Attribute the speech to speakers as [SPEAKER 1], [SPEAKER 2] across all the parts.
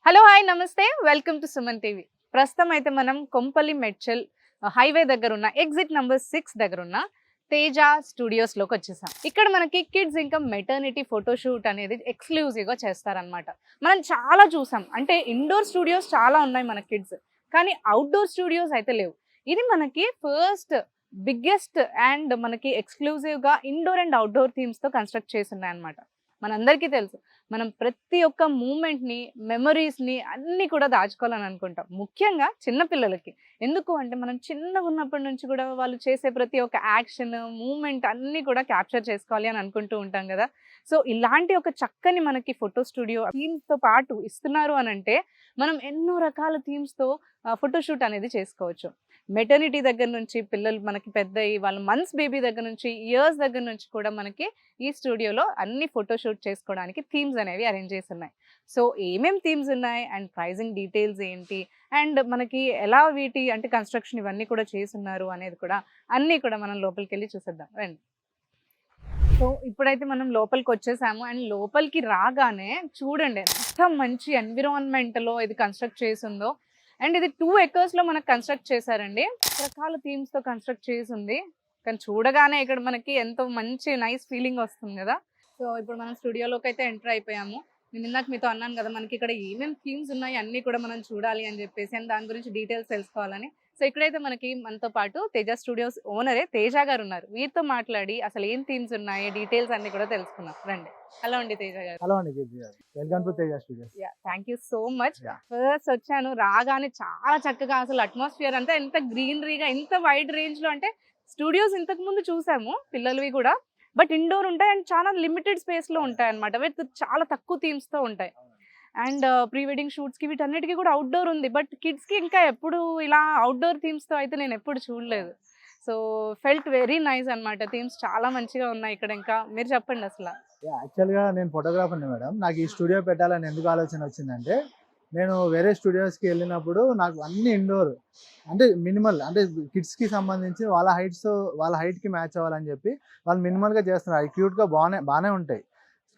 [SPEAKER 1] Hello hi నమస్తే welcome to Suman TV. ప్రస్తుతం అయితే మనం కొంపల్లి మెడ్చల్ హైవే దగ్గర ఉన్న ఎగ్జిట్ నంబర్ 6 దగ్గర ఉన్న తేజ స్టూడియోస్ లోకి వచ్చేసాం. ఇక్కడ మనకి కిడ్స్ ఇంకా మెటర్నిటీ ఫోటోషూట్ అనేది ఎక్స్క్లూజివ్ గా చేస్తారనమాట. మనం చాలా చూసాం, అంటే ఇండోర్ స్టూడియోస్ చాలా ఉన్నాయి మన కిడ్స్, కానీ అవుట్డోర్ స్టూడియోస్ అయితే లేవు. ఇది మనకి ఫస్ట్ బిగ్గెస్ట్ అండ్ మనకి ఎక్స్క్లూజివ్ గా ఇండోర్ అండ్ అవుట్డోర్ థీమ్స్ తో కన్స్ట్రక్ట్ చేసి ఉన్నాయి అనమాట. మనందరికీ తెలుసు, మనం ప్రతి ఒక్క మూమెంట్ని, మెమరీస్ని అన్నీ కూడా దాచుకోవాలని అనుకుంటాం, ముఖ్యంగా చిన్నపిల్లలకి. ఎందుకు అంటే మనం చిన్నగా ఉన్నప్పటి నుంచి కూడా వాళ్ళు చేసే ప్రతి ఒక్క యాక్షన్, మూమెంట్ అన్నీ కూడా క్యాప్చర్ చేసుకోవాలి అని అనుకుంటూ ఉంటాం కదా. సో ఇలాంటి ఒక చక్కని మనకి ఫోటో స్టూడియో థీమ్స్తో పాటు ఇస్తున్నారు అని అంటే మనం ఎన్నో రకాల థీమ్స్తో ఫోటోషూట్ అనేది చేసుకోవచ్చు. మెటర్నిటీ దగ్గర నుంచి పిల్లలు మనకి పెద్ద వాళ్ళ మంత్స్ బేబీ దగ్గర నుంచి ఇయర్స్ దగ్గర నుంచి కూడా మనకి ఈ స్టూడియోలో అన్ని ఫోటోషూట్ చేసుకోవడానికి థీమ్స్ అనేవి అరేంజ్ చేసి ఉన్నాయి. సో ఏమేమి థీమ్స్ ఉన్నాయి అండ్ ప్రైజింగ్ డీటెయిల్స్ ఏంటి అండ్ మనకి ఎలా వీటి అంటే కన్స్ట్రక్షన్ ఇవన్నీ కూడా చేస్తున్నారు అనేది కూడా అన్నీ కూడా మనం లోపలికి వెళ్ళి చూసేద్దాం రండి. సో ఇప్పుడైతే మనం లోపలికి వచ్చేసాము అండ్ లోపలికి రాగానే చూడండి ఎంత మంచి ఎన్విరాన్మెంట్లో ఇది కన్స్ట్రక్ట్ చేసిందో. అండ్ ఇది 2 acres లో మనకు కన్స్ట్రక్ట్ చేశారండి. రకరకాల థీమ్స్తో కన్స్ట్రక్ట్ చేసి ఉంది, కానీ చూడగానే ఇక్కడ మనకి ఎంతో మంచి నైస్ ఫీలింగ్ వస్తుంది కదా. సో ఇప్పుడు మనం స్టూడియోలోకి అయితే ఎంటర్ అయిపోయాము. నేను ఇందాక మీతో అన్నాను కదా, మనకి ఇక్కడ ఏమేమి థీమ్స్ ఉన్నాయి అన్నీ కూడా మనం చూడాలి అని చెప్పేసి, అండ్ దాని గురించి డీటెయిల్స్ తెలుసుకోవాలని. సో ఇక్కడైతే మనకి మనతో పాటు తేజ స్టూడియోస్ ఓనరే తేజ గారు ఉన్నారు. వీరితో మాట్లాడి అసలు ఏం థీమ్స్ ఉన్నాయి, డీటెయిల్స్ అన్ని కూడా తెలుసుకున్నాం రండి. హలో అండి తేజ గారు.
[SPEAKER 2] హలో అండి, welcome to Teja studios.
[SPEAKER 1] Thank you so much. First వచ్చాను, రాగానే చాలా చక్కగా అసలు అట్మాస్ఫియర్ అంతా ఎంత గ్రీనరీగా, ఎంత వైడ్ రేంజ్ లో, అంటే స్టూడియోస్ ఇంతకు ముందు చూసాము పిల్లలవి కూడా, బట్ ఇండోర్ ఉంటాయి అండ్ చాలా లిమిటెడ్ స్పేస్ లో ఉంటాయి అనమాట. విత్ చాలా తక్కువ థీమ్స్ తో ఉంటాయి. అండ్ ప్రీ వెడ్డింగ్ షూట్స్ కి వీటన్నిటికీ కూడా అవుట్డోర్ ఉంది, బట్ కిడ్స్ కి ఇంకా ఎప్పుడు ఇలా అవుట్డోర్ థీమ్స్ తో అయితే నేను ఎప్పుడు చూడలేదు. సో ఫెల్ట్ వెరీ నైస్ అనమాట. థీమ్స్ చాలా మంచిగా ఉన్నాయి ఇక్కడ. ఇంకా మీరు చెప్పండి అసలు.
[SPEAKER 2] యాక్చువల్గా నేను ఫోటోగ్రాఫర్ని మేడం. నాకు ఈ స్టూడియో పెట్టాలని ఎందుకు ఆలోచన వచ్చిందంటే, నేను వేరే స్టూడియోస్కి వెళ్ళినప్పుడు నాకు అన్ని ఇండోర్ అంటే మినిమల్, అంటే కిడ్స్కి సంబంధించి వాళ్ళ హైట్కి మ్యాచ్ అవ్వాలని చెప్పి వాళ్ళు మినిమల్గా చేస్తున్నారు. అవి క్యూట్గా బాగానే ఉంటాయి.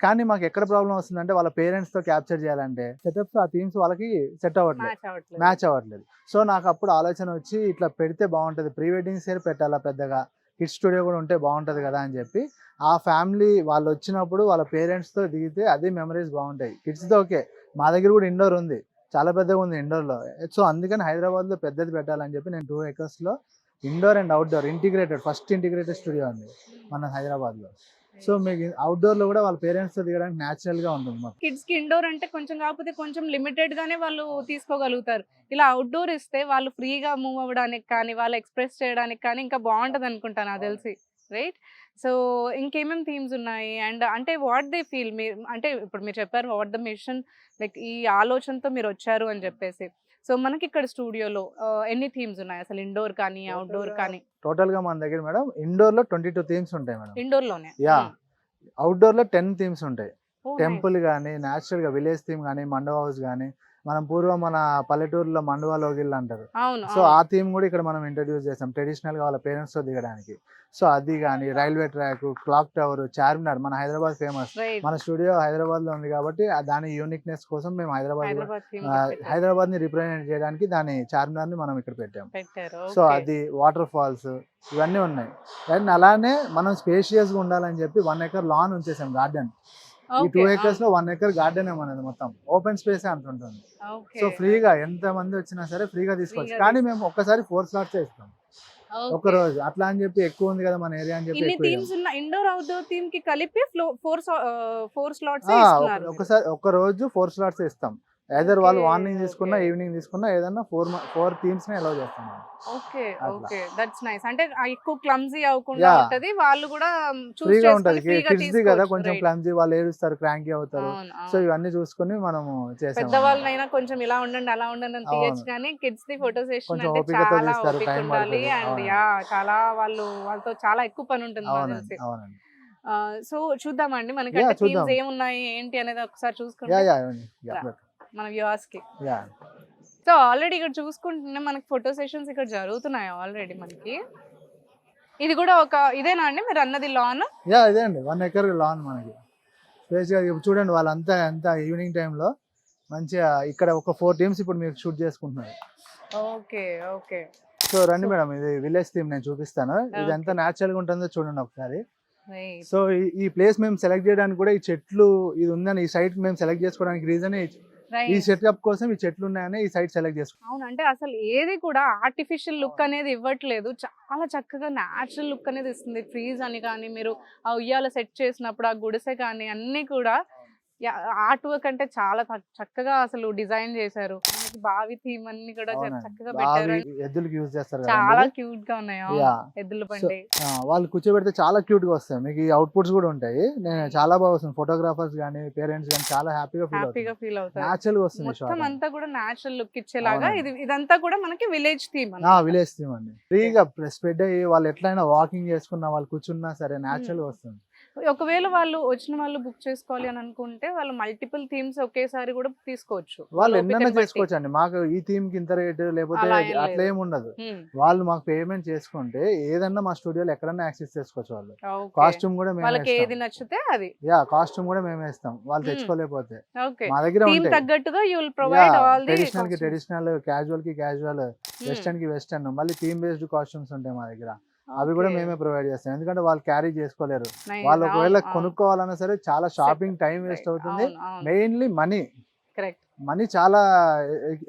[SPEAKER 2] కానీ మాకు ఎక్కడ ప్రాబ్లం వస్తుందంటే, వాళ్ళ పేరెంట్స్తో క్యాప్చర్ చేయాలంటే సెటప్స్ ఆ థీమ్స్ వాళ్ళకి మ్యాచ్ అవ్వట్లేదు. సో నాకు అప్పుడు ఆలోచన వచ్చి ఇట్లా పెడితే బాగుంటుంది, ప్రీ వెడ్డింగ్ సేర్ పెట్టాలా పెద్దగా, కిడ్స్ స్టూడియో కూడా ఉంటే బాగుంటుంది కదా అని చెప్పి, ఆ ఫ్యామిలీ వాళ్ళు వచ్చినప్పుడు వాళ్ళ పేరెంట్స్తో దిగితే అదే మెమరీస్ బాగుంటాయి. కిడ్స్తో ఓకే, మా దగ్గర కూడా ఇండోర్ ఉంది, చాలా పెద్దగా ఉంది ఇండోర్లో. సో అందుకని హైదరాబాద్లో పెద్దది పెట్టాలని చెప్పి నేను 2 acres indoor and outdoor first integrated studio ఉంది మన హైదరాబాద్లో. సో మీకు అవుట్డోర్లో కూడా వాళ్ళ పేరెంట్స్తో దిగడానికి న్యాచురల్గా ఉంటుంది మాకు.
[SPEAKER 1] కిడ్స్ కి ఇండోర్ అంటే కొంచెం, కాకపోతే కొంచెం లిమిటెడ్ గానే వాళ్ళు తీసుకోగలుగుతారు. ఇలా అవుట్డోర్ ఇస్తే వాళ్ళు ఫ్రీగా మూవ్ అవ్వడానికి కానీ, వాళ్ళు ఎక్స్ప్రెస్ చేయడానికి కానీ ఇంకా బాగుంటది అనుకుంటాను నాకు తెలిసి, రైట్? సో ఇంకేమేమి థీమ్స్ ఉన్నాయి అండ్ అంటే వాట్ దే ఫీల్, మీరు అంటే ఇప్పుడు మీరు చెప్పారు వాట్ ద మిషన్, లైక్ ఈ ఆలోచనతో మీరు వచ్చారు అని చెప్పేసి. సో మనకి ఇక్కడ స్టూడియోలో ఎన్ని థీమ్స్ ఉన్నాయి అసలు, ఇండోర్ కానీ అవుట్డోర్ కానీ?
[SPEAKER 2] టోటల్ గా మన దగ్గర మేడం ఇండోర్ లో 22 థీమ్స్ ఉంటాయి మేడం.
[SPEAKER 1] ఇండోర్ లోనే?
[SPEAKER 2] అవుట్డోర్ లో 10 థీమ్స్ ఉంటాయి. టెంపుల్ కానీ, న్యాచురల్ గా విలేజ్ థీమ్ కానీ, మండవ హౌస్ కానీ, మనం పూర్వం మన పల్లెటూరులో మండువా లోగిళ్ళు అంటారు. సో ఆ థీమ్ కూడా ఇక్కడ మనం ఇంట్రడ్యూస్ చేస్తాం, ట్రెడిషనల్ గా వాళ్ళ పేరెంట్స్ తో దిగడానికి. సో అది కానీ, railway track, clock tower, Charminar, మన హైదరాబాద్ ఫేమస్. మన స్టూడియో హైదరాబాద్ లో ఉంది కాబట్టి దాని యూనిక్నెస్ కోసం మేము హైదరాబాద్ ని రిప్రజెంట్ చేయడానికి దాని చార్మినార్ ని మనం ఇక్కడ పెట్టాం. సో అది వాటర్ ఫాల్స్ ఇవన్నీ ఉన్నాయి. అండ్ అలానే మనం స్పేషియస్ గా ఉండాలని చెప్పి 1 acre లాన్ ఉంచేసాం, గార్డెన్. ఈ 2 acres లో 1 acre గార్డెన్ ఏమన్నది, మొత్తం ఓపెన్ స్పేస్ అంత ఉంటుంది. సో ఫ్రీగా ఎంత మంది వచ్చినా సరే ఫ్రీగా తీసుకోవచ్చు. కానీ మేము ఒక్కసారి 4 slots ఇస్తాం ఒక రోజు, అట్లా అని చెప్పి ఎక్కువ ఉంది కదా మన ఏరియా అని చెప్పి
[SPEAKER 1] ఇండోర్ అవుట్డోర్ థీమ్ కి కలిపి 4 slots
[SPEAKER 2] ఒకసారి ఒక రోజు 4 slots ఇస్తాం. ఐదర్ వాళ్ళు మార్నింగ్ తీసుకున్నా, ఈవినింగ్ తీసుకున్నా, ఏదన్నా 4 థీమ్స్ ని అలౌ చేస్తాం.
[SPEAKER 1] Okay okay, that's nice. అంటే ఎక్కువ క్లమ్జీ అవ్వకుండా ఉంటది, వాళ్ళు కూడా
[SPEAKER 2] ఫ్రీగా ఉంటది. కిడ్స్ ది కదా కొంచెం క్లమ్జీ, వాళ్ళు ఏడుస్తారు, క్రాంకీ అవుతారు. సో ఇవన్నీ చూసుకొని మనము చేసాం.
[SPEAKER 1] పెద్దవాళ్ళనైనా కొంచెం ఇలా ఉండండి అలా ఉండండి అని తీయచ్చు, కానీ కిడ్స్ ది ఫోటో సెషన్ అంటే చాలా ఓపిక ఉండాలి. అండ్ చాలా వాళ్ళతో చాలా ఎక్కువ పని ఉంటుంది. సో చూద్దామండి మనకి థీమ్స్ ఏమున్నాయి ఏంటి అనేది ఒకసారి చూసుకుంటాం మన వ్యూవర్స్ కి. సో ఆల్రెడీ ఇక్కడ చూసుకుంటున్నా మనకి ఫోటో సెషన్స్ ఇక్కడ జరుగుతున్నాయి ఆల్రెడీ. మనకి ఇది కూడా ఇదేనా అండి మీరు అన్నది లాన్?
[SPEAKER 2] ఇదే అండి 1 acre లాన్ మనకి స్పేస్ గా. చూడండి వాళ్ళంతా ఈవినింగ్ టైంలో మంచిగా ఇక్కడ ఒక 4 టీమ్స్ ఇప్పుడు మీరు షూట్ చేసుకుంటున్నారు.
[SPEAKER 1] Okay okay.
[SPEAKER 2] సో రండి మేడం, ఇది విలేజ్ థీమ్ నేను చూపిస్తాను. ఇది ఎంత న్యాచురల్ గా ఉంటుందో చూడండి ఒకసారి. సో ఈ ప్లేస్ మేము సెలెక్ట్ చేయడానికి కూడా ఈ చెట్లు ఇది ఉందని, ఈ సైట్ మేము సెలెక్ట్ చేసుకోవడానికి రీజన్ ఈ సెటప్ కోసం ఈ చెట్లు ఉన్నాయని ఈ సైట్ సెలెక్ట్ చేసుకున్నాం.
[SPEAKER 1] అవును, అంటే అసలు ఏది కూడా ఆర్టిఫిషియల్ లుక్ అనేది ఇవ్వట్లేదు, చాలా చక్కగా న్యాచురల్ లుక్ అనేది ఇస్తుంది. ట్రీస్ అని కానీ, మీరు ఆ ఉయ్యాల సెట్ చేసినప్పుడు ఆ గుడిసె కానీ అన్ని కూడా ఆర్ట్ వర్క్ అంటే చాలా చక్కగా అసలు డిజైన్ చేశారు. మనకి బావి థీమ్ అన్ని కూడా చక్కగా పెట్టారు.
[SPEAKER 2] ఎద్దులకి యూజ్ చేస్తారు,
[SPEAKER 1] చాలా క్యూట్ గా ఉన్నాయి ఎద్దుల బండి.
[SPEAKER 2] వాళ్ళు కూర్చోబెడితే చాలా క్యూట్ గా వస్తాయి. మీకు ఈ అవుట్పుట్స్ కూడా ఉంటాయి. నేను చాలా బాగా వస్తుంది. ఫోటోగ్రాఫర్స్ గానీ పేరెంట్స్ గానీ చాలా హ్యాపీగా ఫీల్ అవుతారు. న్యాచురల్ గా వస్తుంది.
[SPEAKER 1] మొత్తం అంతా కూడా న్యాచురల్ లుక్ ఇచ్చేలాగా ఇదంతా కూడా మనకి విలేజ్ థీమ్.
[SPEAKER 2] విలేజ్ థీమ్ అండి. ఫ్రీగా స్ప్రెడ్ అయ్యి వాళ్ళు ఎట్లయినా వాకింగ్ చేసుకున్నా, వాళ్ళు కూర్చున్నా సరే న్యాచురల్ గా వస్తుంది.
[SPEAKER 1] ఒకవేళ వాళ్ళు వచ్చిన వాళ్ళు బుక్ చేసుకోవాలి అని అనుకుంటే వాళ్ళు మల్టిపుల్ థీమ్స్ ఒకేసారి కూడా తీసుకోవచ్చు.
[SPEAKER 2] వాళ్ళు ఎన్నైనా చేసుకోవచ్చు అండి. మాకు ఈ థీమ్ కి ఇంత రేట్ లేకపోతే అట్లా ఏమి ఉండదు. వాళ్ళు మాకు పేమెంట్ చేసుకుంటే ఏదన్నా మా స్టూడియోలో ఎక్కడన్నా యాక్సెస్ చేసుకోవచ్చు. వాళ్ళు కాస్ట్యూమ్ కూడా
[SPEAKER 1] వాళ్ళకి ఏది నచ్చితే అది,
[SPEAKER 2] కాస్ట్యూమ్ కూడా మేమే ఇస్తాం వాళ్ళు తెచ్చుకోలేకపోతే.
[SPEAKER 1] మా దగ్గర తగ్గట్టుగా you will provide all the
[SPEAKER 2] traditional కి ట్రెడిషనల్, క్యాజువల్ కి క్యాజువల్, వెస్టర్న్ కి వెస్టర్న్, మళ్ళీ థీమ్ బేస్డ్ కాస్ట్యూమ్స్ ఉంటాయి మా దగ్గర. అవి కూడా మేమే ప్రొవైడ్ చేస్తాం. ఎందుకంటే వాళ్ళు క్యారీ చేసుకోలేరు. వాళ్ళు ఒకవేళ కొనుక్కోవాలన్నా సరే చాలా షాపింగ్ టైం వేస్ట్ అవుతుంది. మెయిన్లీ మనీ చాలా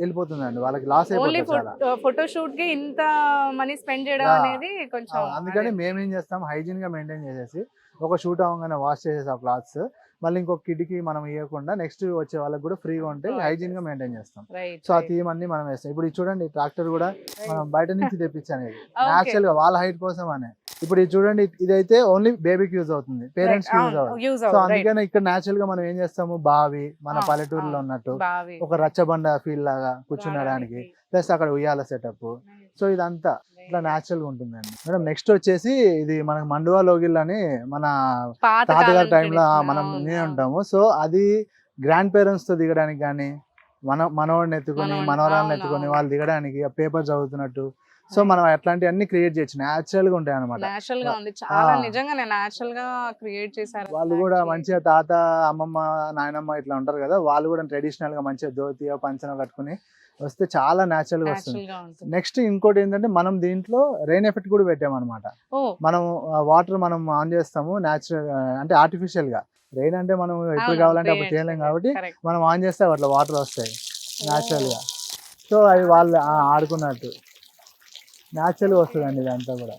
[SPEAKER 2] వెళ్ళిపోతుంది అండి, వాళ్ళకి లాస్ అయిపోతుంది.
[SPEAKER 1] ఫోటో షూట్ కి ఇంత మనీ స్పెండ్ చేయడం అనేది కొంచెం.
[SPEAKER 2] అందుకని మేమేం చేస్తాం, హైజీన్ గా మెయింటైన్ చేసేసి ఒక షూట్ అవ్వగానే వాష్ చేసేసి ఆ క్లాత్స్ మళ్ళీ ఇంకొక కిడ్కి మనం ఇవ్వకుండా నెక్స్ట్ వచ్చే వాళ్ళకి కూడా ఫ్రీగా ఉంటే హైజీన్ గా మెయింటైన్ చేస్తాం. సో ఆ థీమ్ అన్ని మనం వేస్తాం. ఇప్పుడు ఇది చూడండి, ట్రాక్టర్ కూడా మనం బయట నుంచి తెప్పించాను. ఇది న్యాచురల్ గా వాళ్ళ హైట్ కోసం అనే. ఇప్పుడు ఇది చూడండి, ఇదైతే ఓన్లీ బేబీకి యూజ్ అవుతుంది, పేరెంట్స్ కి యూజ్ అవుతుంది. సో అందుకని ఇక్కడ న్యాచురల్ గా మనం ఏం చేస్తాము, బావి మన పల్లెటూరులో ఉన్నట్టు ఒక రచ్చబండ ఫీల్ లాగా కూర్చునడానికి, ప్లస్ అక్కడ ఉయ్యాల సెటప్. సో ఇదంతా ఇట్లా న్యాచురల్ గా ఉంటుందండి మేడం. నెక్స్ట్ వచ్చేసి ఇది మనకి మండువా లోగిల్ అని మన తాతగారి టైంలో మనం వినే ఉంటాము. సో అది గ్రాండ్ పేరెంట్స్ తో దిగడానికి కానీ, మనవాడిని ఎత్తుకొని మనవరాలను ఎత్తుకొని వాళ్ళు దిగడానికి పేపర్ చదువుతున్నట్టు. సో మనం అట్లాంటి అన్ని క్రియేట్ చేయొచ్చు, న్యాచురల్ గా ఉంటాయి అనమాట.
[SPEAKER 1] నేచురల్ గా ఉంది, చాలా నిజంగా నేచురల్ గా క్రియేట్ చేశారు.
[SPEAKER 2] వాళ్ళు కూడా మంచిగా తాత, అమ్మమ్మ, నాయనమ్మ ఇట్లా ఉంటారు కదా, వాళ్ళు కూడా ట్రెడిషనల్ గా మంచిగా ధోతియో పంచనో కట్టుకుని వస్తే చాలా న్యాచురల్ గా వస్తుంది. నెక్స్ట్ ఇంకోటి ఏంటంటే మనం దీంట్లో రెయిన్ ఎఫెక్ట్ కూడా పెట్టామన్నమాట. మనం వాటర్ మనం ఆన్ చేస్తాము న్యాచురల్ అంటే ఆర్టిఫిషియల్ గా. రెయిన్ అంటే మనం ఎప్పుడు కావాలంటే అప్పుడు చేయలేం కాబట్టి మనం ఆన్ చేస్తే అట్లా వాటర్ వస్తాయి న్యాచురల్ గా. సో అది వాళ్ళు ఆడుకున్నట్టు న్యాచురల్ గా వస్తుందండి ఇదంతా కూడా.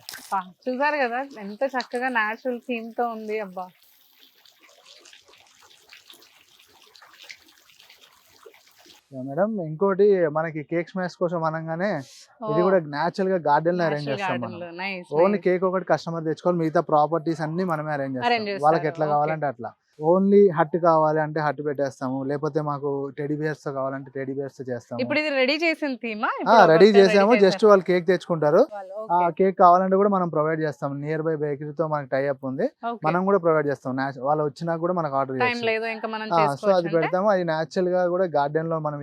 [SPEAKER 1] చూసారు కదా ఎంత చక్కగా న్యాచురల్ థీమ్ తో ఉంది. అబ్బా
[SPEAKER 2] మేడం, ఇంకోటి మనకి కేక్ స్మాష్ కోసం అనగానే ఇది కూడా న్యాచురల్ గా గార్డెన్ లో అరేంజ్ చేస్తాం మనం. ఓన్లీ కేక్ ఒకటి కస్టమర్ తెచ్చుకోవాలి, మిగతా ప్రాపర్టీస్ అన్ని మనమే అరేంజ్ చేస్తాం. వాళ్ళకి ఎట్లా కావాలంటే అట్లా. ఓన్లీ హట్ కావాలి అంటే హట్ పెట్టేస్తాము, లేకపోతే మాకు టెడీ బియర్స్ కావాలంటే టెడీ బియర్స్ చేస్తాము.
[SPEAKER 1] ఇప్పుడు ఇది రెడీ చేసిన థీమా?
[SPEAKER 2] రెడీ చేసాము, జస్ట్ వాళ్ళు కేక్ తెచ్చుకుంటారు. ఆ కేక్ కావాలంటే కూడా మనం ప్రొవైడ్ చేస్తాం. నియర్ బై బేకరీతో మనకి టైఅప్ ఉంది, మనం కూడా ప్రొవైడ్ చేస్తాం. వాళ్ళు వచ్చినా కూడా మనకు ఆర్డర్ చేస్తాం. సో అది పెడతాము. అది న్యాచురల్ గా కూడా గార్డెన్ లో మనం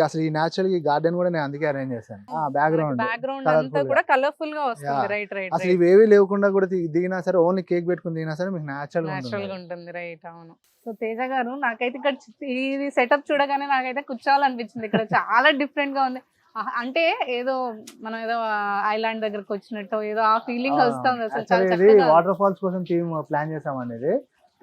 [SPEAKER 2] అసలు ఈ న్యాచురల్ ఈ గార్డెన్ కూడా నేను అందుకే అరేంజ్ చేశాను. బ్యాక్గ్రౌండ్
[SPEAKER 1] కలర్ఫుల్ గా వస్తుంది.
[SPEAKER 2] అసలు ఇవేవి లేకుండా కూడా దిగినా సరే, ఓన్లీ కేక్ పెట్టుకుని దిగినా సరే మీకు న్యాచురల్
[SPEAKER 1] గా ఉంటుంది. రైట్, అవును. సో తేజ గారు, నాకైతే ఇక్కడ ఇది సెటప్ చూడగానే నాకైతే కూర్చోవాలనిపించింది. ఇక్కడ చాలా డిఫరెంట్ గా ఉంది. అంటే ఏదో మనం ఏదో ఐలాండ్ దగ్గరకు వచ్చినట్టు ఏదో ఆ ఫీలింగ్ వస్తుంది. అసలు
[SPEAKER 2] వాటర్ ఫాల్స్ కోసం టీమ్ ప్లాన్ చేసాం అనేది,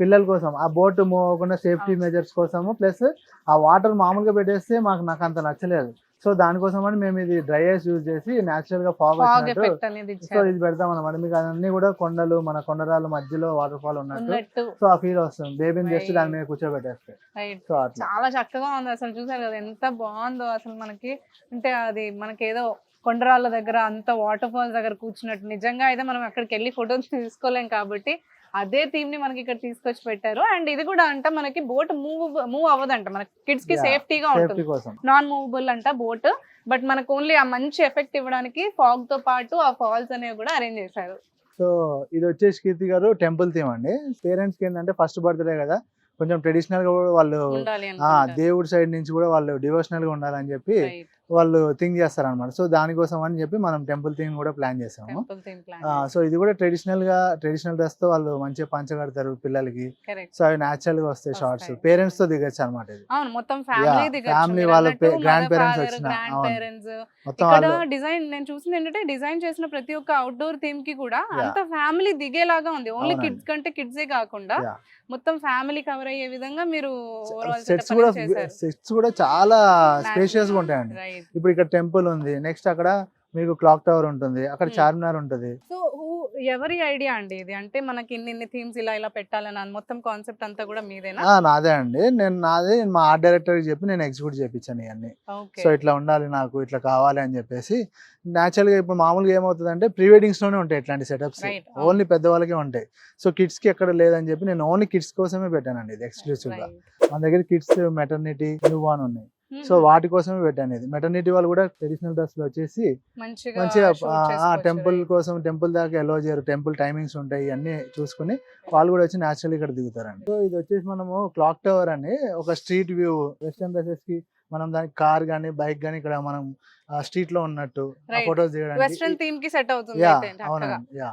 [SPEAKER 2] పిల్లల కోసం ఆ బోట్ మూవ్ అవ్వకుండా సేఫ్టీ మెజర్స్ కోసము. ప్లస్ ఆ వాటర్ మామూలుగా పెట్టేస్తే నాకు అంత నచ్చలేదు. సో దానికోసం అని మేము ఇది డ్రై ఐస్ యూజ్ చేసి న్యాచురల్ గా ఫాగ్ వచ్చినట్టు సో ఇది పెడతాం అన్నమాట. మీకు అన్ని కూడా కొండలు, మన కొండరాల మధ్యలో వాటర్ ఫాల్ ఉన్నట్టు సో ఆ ఫీల్ వస్తుంది. బేబీని జస్ట్ దాని మీద కూర్చోబెట్టేస్తే. సో
[SPEAKER 1] చాలా చక్కగా ఉంది. అసలు చూసారు కదా ఎంత బాగుందో. అసలు మనకి అంటే అది మనకి ఏదో కొండరాళ్ళ దగ్గర అంత వాటర్ ఫాల్స్ దగ్గర కూర్చున్నట్టు. నిజంగా అయితే మనం అక్కడికి వెళ్ళి ఫోటోస్ తీసుకోలేం కాబట్టి అదే థీమ్ ని మనకి ఇక్కడ తీసుకొచ్చి పెట్టారు. అండ్ ఇది కూడా అంట మనకి బోట్ మూవ్ అవ్వదంట, మన కిడ్స్ కి సేఫ్టీగా ఉంటుంది. నాన్ మూవబుల్ అంట బోట్. బట్ మనకు ఓన్లీ ఆ మంచి ఎఫెక్ట్ ఇవ్వడానికి ఫాగ్ తో పాటు ఆ ఫాల్స్ అనేవి కూడా అరేంజ్ చేశారు.
[SPEAKER 2] సో ఇది వచ్చేసి కీర్తి గారు టెంపుల్ థీమ్ అండి. పేరెంట్స్ కి ఏంటంటే ఫస్ట్ బర్త్డే కదా, కొంచెం ట్రెడిషనల్ గా కూడా వాళ్ళు దేవుడి సైడ్ నుంచి కూడా వాళ్ళు డివోషనల్ గా ఉండాలని చెప్పి వాళ్ళు థింక్ చేస్తారనమాట. సో దానికోసం అని చెప్పి మనం టెంపుల్ థీమ్ కూడా ప్లాన్ చేసాము.
[SPEAKER 1] Temple theme plan.
[SPEAKER 2] సో ఇది కూడా ట్రెడిషనల్ డ్రెస్ తో వాళ్ళు మంచిగా పంచ కడతారు పిల్లలకి.
[SPEAKER 1] కరెక్ట్.
[SPEAKER 2] సో అవి న్యాచురల్ గా వస్తాయి షార్ట్స్.
[SPEAKER 1] వస్తాయి.
[SPEAKER 2] పేరెంట్స్ తో దిగచ్చు అనమాట ఇది.
[SPEAKER 1] అవును, మొత్తం ఫ్యామిలీ దిగచ్చు.
[SPEAKER 2] ఫ్యామిలీ వాళ్ళ గ్రాండ్ పేరెంట్స్ వచ్చిన
[SPEAKER 1] గ్రాండ్ పేరెంట్స్.
[SPEAKER 2] మొత్తం
[SPEAKER 1] ఇక్కడ
[SPEAKER 2] వాళ్ళు
[SPEAKER 1] డిజైన్ నేను చూసింది ఏంటంటే డిజైన్ చేసిన ప్రతి ఒక్క అవుట్డోర్ థీమ్ కి కూడా అంత ఫ్యామిలీ దిగేలాగా ఉంది. ఓన్లీ
[SPEAKER 2] అవునండి.
[SPEAKER 1] కిడ్స్ కంటే కిడ్సే కాకుండా
[SPEAKER 2] Yeah.
[SPEAKER 1] మొత్తం ఫ్యామిలీ కవర్ అయ్యే విధంగా మీరు ఓవరాల్
[SPEAKER 2] సెట్స్ కూడా చాలా స్పేషియస్ గా ఉంటాయండి.
[SPEAKER 1] రైట్.
[SPEAKER 2] ఇప్పుడు ఇక్కడ టెంపుల్ ఉంది, నెక్స్ట్ అక్కడ మీకు క్లాక్ టవర్ ఉంటుంది, అక్కడ చార్మినార్ ఉంటుంది.
[SPEAKER 1] సో ఎవరి ఐడియా అండి ఇది? అంటే మనకి ఇన్ని థీమ్స్ ఇలా పెట్టాలని మొత్తం కాన్సెప్ట్ అంతా కూడా మీదేనా?
[SPEAKER 2] నాదే అండి. నాదే మా ఆర్ట్ డైరెక్టర్ కి చెప్పి నేను ఎగ్జిక్యూట్ చేయించాను ఇవన్నీ. సో ఇట్లా ఉండాలి, నాకు ఇట్లా కావాలి అని చెప్పేసి. న్యాచురల్ గా ఇప్పుడు మామూలుగా ఏమవుతుంది అంటే ప్రీ వెడ్డింగ్స్ లోనే ఉంటాయి ఇట్లాంటి సెటప్స్, ఓన్లీ పెద్దవాళ్ళకే ఉంటాయి. సో కిడ్స్ కి ఎక్కడ లేదని చెప్పి నేను ఓన్లీ కిడ్స్ కోసమే పెట్టానండి ఇది ఎక్స్క్లూసివ్ గా. మన దగ్గర కిడ్స్, మెటర్నిటీ, న్యూ బార్న్ ఉన్నాయి. సో వాటి కోసమే పెట్టాను ఇది. మెటర్నిటీ వాళ్ళు కూడా ట్రెడిషనల్ డ్రెస్ లో వచ్చేసి మంచిగా టెంపుల్ కోసం, టెంపుల్ దాకా ఎలో చేయరు, టెంపుల్ టైమింగ్స్ ఉంటాయి, అన్ని చూసుకుని వాళ్ళు కూడా వచ్చి న్యాచురల్ ఇక్కడ దిగుతారండి. సో ఇది వచ్చేసి మనము క్లాక్ టవర్ అని ఒక స్ట్రీట్ వ్యూ. వెస్టర్న్ డ్రెస్సెస్ కి మనం దానికి కార్ గానీ బైక్ గానీ ఇక్కడ మనం స్ట్రీట్ లో ఉన్నట్టు ఫోటోస్ దిగడానికి
[SPEAKER 1] వెస్టర్న్ థీమ్ కి సెట్ అవుతుంది.
[SPEAKER 2] అవునండి.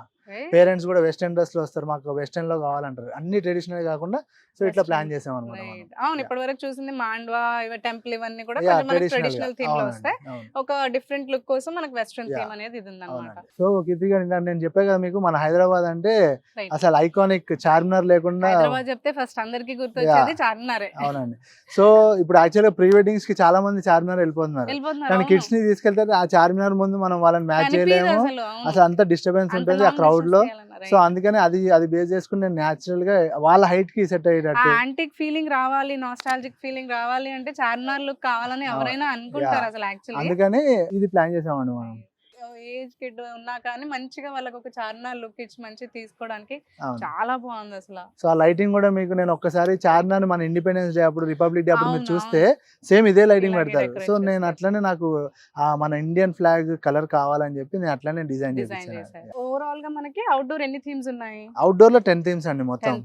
[SPEAKER 2] పేరెంట్స్ కూడా వెస్టర్న్ డ్రెస్ లో వస్తారు, మాకు వెస్టర్న్ లో కావాలంటారు, అన్ని ట్రెడిషనల్ కాకుండా. సో ఇట్లా ప్లాన్ చేసాం అనమాట.
[SPEAKER 1] అవును, ఇప్పటి వరకు చూసింది మాండ్వా, టెంపుల్, ఇవన్నీ కూడా ట్రెడిషనల్ థీమ్ లో వస్తాయి. ఒక డిఫరెంట్ లుక్ కోసం మనకు వెస్టర్న్ థీమ్ అనేది ఇది ఉందన్నమాట.
[SPEAKER 2] సో కీర్తి గారు నేను చెప్పే కదా మీకు, మన హైదరాబాద్ అంటే అసలు ఐకానిక్ చార్మినార్ లేకుండా.
[SPEAKER 1] హైదరాబాద్ చెప్తే ఫస్ట్ అందరికి గుర్తొచ్చేది చార్మినారే.
[SPEAKER 2] అవునండి. సో ఇప్పుడు యాక్చువల్గా ప్రీ వెడ్డింగ్స్ కి చాలా మంది చార్మినార్ వెళ్ళిపోతున్నారు, కానీ కిడ్స్ ని తీసుకెళ్తే ఆ చార్మినార్ ముందు మనం వాళ్ళని మ్యాచ్ చేయలేము. అసలు అంత డిస్టర్బెన్స్ ఉంటుంది ఆ క్రౌడ్ లో. సో అందుకని అది బేస్ చేసుకుని నేను న్యాచురల్ గా వాళ్ళ హైట్ కి సెట్ అయ్యేటట్టు
[SPEAKER 1] యాంటిక్ ఫీలింగ్ రావాలి, నాస్టాలజిక్ ఫీలింగ్ రావాలి అంటే చార్మినార్ లుక్ కావాలని ఎవరైనా అనుకుంటారు అసలు యాక్చువల్లీ.
[SPEAKER 2] అందుకని ఇది ప్లాన్ చేసామండి మనం.
[SPEAKER 1] ఏజ్ కిడ్ ఉన్నా కానీ మంచిగా వాళ్ళకి ఒక చార్మినార్ లుక్ ఇచ్చి మంచిగా తీసుకోవడానికి చాలా బాగుంది అసలు.
[SPEAKER 2] సో ఆ లైటింగ్ కూడా మీకు నేను ఒక్కసారి చార్మినార్ మన ఇండిపెండెన్స్ డే అప్పుడు, రిపబ్లిక్ డే అప్పుడు మీరు చూస్తే సేమ్ ఇదే లైటింగ్ పెడతారు. సో నేను అట్లనే నాకు మన ఇండియన్ ఫ్లాగ్ కలర్ కావాలని చెప్పి నేను అట్లనే డిజైన్ చేశాను.
[SPEAKER 1] ఓవరాల్ గా మనకి అవుట్డోర్ ఎన్ని థీమ్స్ ఉన్నాయి?
[SPEAKER 2] అవుట్డోర్ లో 10 థీమ్స్ అండి మొత్తం.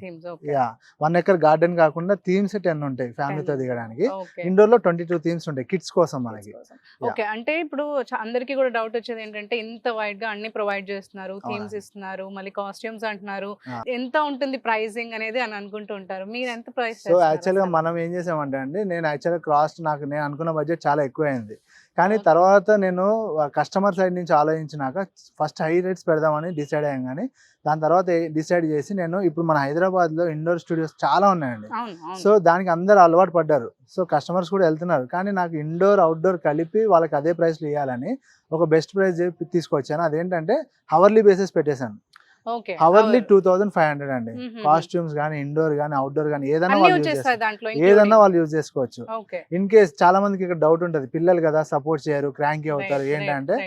[SPEAKER 2] 1 ఎకర్ గార్డెన్ కాకుండా థీమ్స్ 10 ఉంటాయి ఫ్యామిలీతో దిగడానికి. ఇండోర్ లో 22 థీమ్స్ ఉంటాయి కిడ్స్ కోసం మనకి.
[SPEAKER 1] ఓకే, అంటే ఇప్పుడు అందరికి కూడా డౌట్ వచ్చేది ఏంటంటే ఇంత వైడ్ గా అన్ని ప్రొవైడ్ చేస్తున్నారు, థీమ్స్ ఇస్తున్నారు, మళ్ళీ కాస్ట్యూమ్స్ అంటున్నారు, ఎంత ఉంటుంది ప్రైసింగ్ అనేది అని అనుకుంటూ ఉంటారు. మీరు ఎంత ప్రైస్?
[SPEAKER 2] సో యాక్చువల్ గా మనం ఏం చేసామంటే అండి, నేను యాక్చువల్ గా నేను అనుకున్న బడ్జెట్ చాలా ఎక్కువ అయింది. కానీ తర్వాత నేను కస్టమర్ సైడ్ నుంచి ఆలోచించినాక ఫస్ట్ హై రేట్స్ పెడదామని డిసైడ్ అయ్యాం. కానీ దాని తర్వాత డిసైడ్ చేసి నేను ఇప్పుడు మన హైదరాబాద్ లో ఇండోర్ స్టూడియోస్ చాలా ఉన్నాయండి. సో దానికి అందరు అలవాటు పడ్డారు, సో కస్టమర్స్ కూడా వెళ్తున్నారు. కానీ నాకు ఇండోర్ అవుట్డోర్ కలిపి వాళ్ళకి అదే ప్రైస్లో ఇవ్వాలని ఒక బెస్ట్ ప్రైస్ తీసుకొచ్చాను. అదేంటంటే హవర్లీ బేసిస్ పెట్టేశాను. హవర్లీ 2500 అండి. కాస్ట్యూమ్స్ గానీ, ఇండోర్ గానీ, అవుట్డోర్ గానీ ఏదైనా వాళ్ళు యూజ్ చేసుకోవచ్చు. ఇన్ కేస్ చాలా మందికి ఇక్కడ డౌట్ ఉంటది, పిల్లలు కదా సపోర్ట్ చేయరు, క్రాంకీ అవుతారు. ఏంటంటే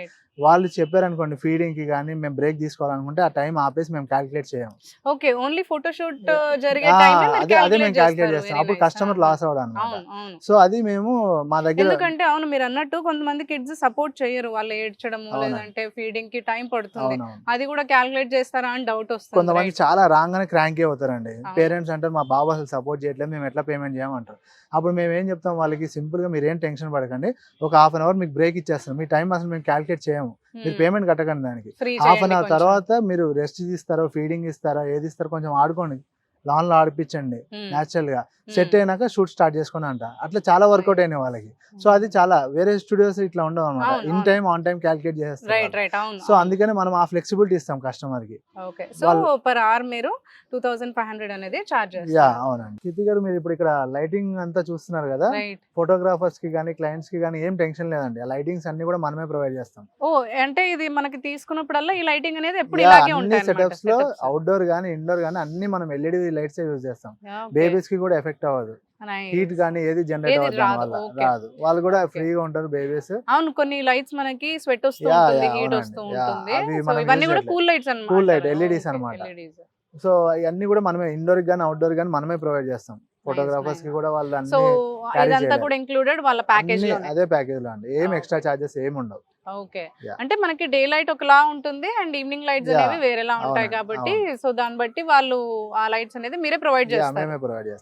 [SPEAKER 2] వాళ్ళు చెప్పారనుకోండి ఫీడింగ్ కి కానీ మేము బ్రేక్ తీసుకోవాలనుకుంటే ఆ టైం ఆపేసి మేము క్యాలిక్యులేట్ చేయము.
[SPEAKER 1] ఓకే, ఓన్లీ ఫోటోషూట్ జరిగే టైం
[SPEAKER 2] అదే మేము క్యాలిక్యులేట్ చేస్తాం. అప్పుడు కస్టమర్ లాస్ అవడం అన్నమాట. సో అది మేము మా దగ్గర,
[SPEAKER 1] ఎందుకంటే అవును మీరు అన్నట్టు కొంతమంది కిడ్స్ సపోర్ట్ చేయరు, వాళ్ళు ఏడ్చడము లేదంటే ఫీడింగ్ కి టైం పడుతుంది, అది కూడా క్యాలిక్యులేట్ చేస్తారా అని డౌట్ వస్తుంది.
[SPEAKER 2] కొంతమంది చాలా రాంగ్ గానే క్రాంకీ అవుతారండి. పేరెంట్స్ అంటారు మా బాబు అసలు సపోర్ట్ చేయట్లేదు, మేము ఎట్లా పేమెంట్ చేయమంటారు. అప్పుడు మేము ఏం చెప్తాం వాళ్ళకి, సింపుల్ గా మీరు ఏం టెన్షన్ పడకండి, ఒక హాఫ్ అన్ అవర్ మీకు బ్రేక్ ఇచ్చేస్తాం, మీ టైం అసలు మేము క్యాలిక్యులేట్ చేయము, మీరు పేమెంట్ కట్టకండి దానికి. హాఫ్ అన్ అవర్ తర్వాత మీరు రెస్ట్ ఇస్తారో, ఫీడింగ్ ఇస్తారా, ఏది ఇస్తారో కొంచెం ఆడుకోండి, లాన్ లో ఆడిపించండి, న్యాచురల్ గా సెట్ అయినాక షూట్ స్టార్ట్ చేసుకుని అంట. అట్లా చాలా వర్కౌట్ అయినాయి వాళ్ళకి. సో అది చాలా వేరే స్టూడియోస్ ఇట్లా ఉండవు అనమాట, in time on time calculate చేస్తారు. సో అందుకని మనం ఆ ఫ్లెక్సిబిలిటీ ఇస్తాం కస్టమర్ కి.
[SPEAKER 1] సో పర్ అవర్ మీరు 2500 అనేది చార్జ్ చేస్తారు.
[SPEAKER 2] అవునండి. కీర్తి గారు మీరు ఇప్పుడు ఇక్కడ లైటింగ్ అంతా చూస్తున్నారు కదా, ఫోటోగ్రాఫర్స్ కి కానీ క్లయింట్స్ కి కానీ ఏం టెన్షన్ లేదండి, ఆ లైటింగ్స్ అన్ని కూడా మనమే ప్రొవైడ్ చేస్తాం.
[SPEAKER 1] అంటే ఇది మనకి తీసుకున్నప్పుడల్లా ఈ లైటింగ్ అనేది ఎప్పుడు ఇలాగే ఉంటాయి
[SPEAKER 2] సెటప్స్ లో, అవుట్డోర్ గానీ ఇండోర్ గానీ అన్ని మనం ఎల్ఈడి లైట్స్ యూజ్ చేస్తాం. బేబీస్ కి కూడా ఎఫెక్ట్ అవ్వదు, హీట్ గానీ ఏది జనరేట్ అవ్వదు, రాదు, వాళ్ళు కూడా ఫ్రీగా ఉంటారు బేబీస్.
[SPEAKER 1] అవును, కొన్ని లైట్స్ మనకి స్వెట్ వస్తూ ఉంటుంది, హీట్ వస్తూ ఉంటుంది, ఇవన్నీ కూడా కూల్ లైట్స్ అన్నమాట,
[SPEAKER 2] కూల్ లైట్ ఎల్ఈడీస్ అన్నమాట. సో ఇవన్నీ కూడా మనమే ఇండోర్ గానీ అవుట్డోర్ గానీ మనమే ప్రొవైడ్ చేస్తాం. ఫోటోగ్రాఫర్స్ కి కూడా వాళ్ళు
[SPEAKER 1] ఇదంతా కూడా ఇంక్లూడెడ్ వాళ్ళ ప్యాకేజ్ లో,
[SPEAKER 2] అదే ప్యాకేజ్ లో అండి, ఏం ఎక్స్ట్రా చార్జెస్ ఏమి ఉండవు.
[SPEAKER 1] ఓకే, అంటే మనకి డే లైట్ ఒకలా ఉంటుంది అండ్ ఈవినింగ్ లైట్స్ అనేవి వేరేలా ఉంటాయి కాబట్టి, సో దాన్ని బట్టి వాళ్ళు ఆ లైట్స్ అనేది మీరే ప్రొవైడ్ చేస్తారు.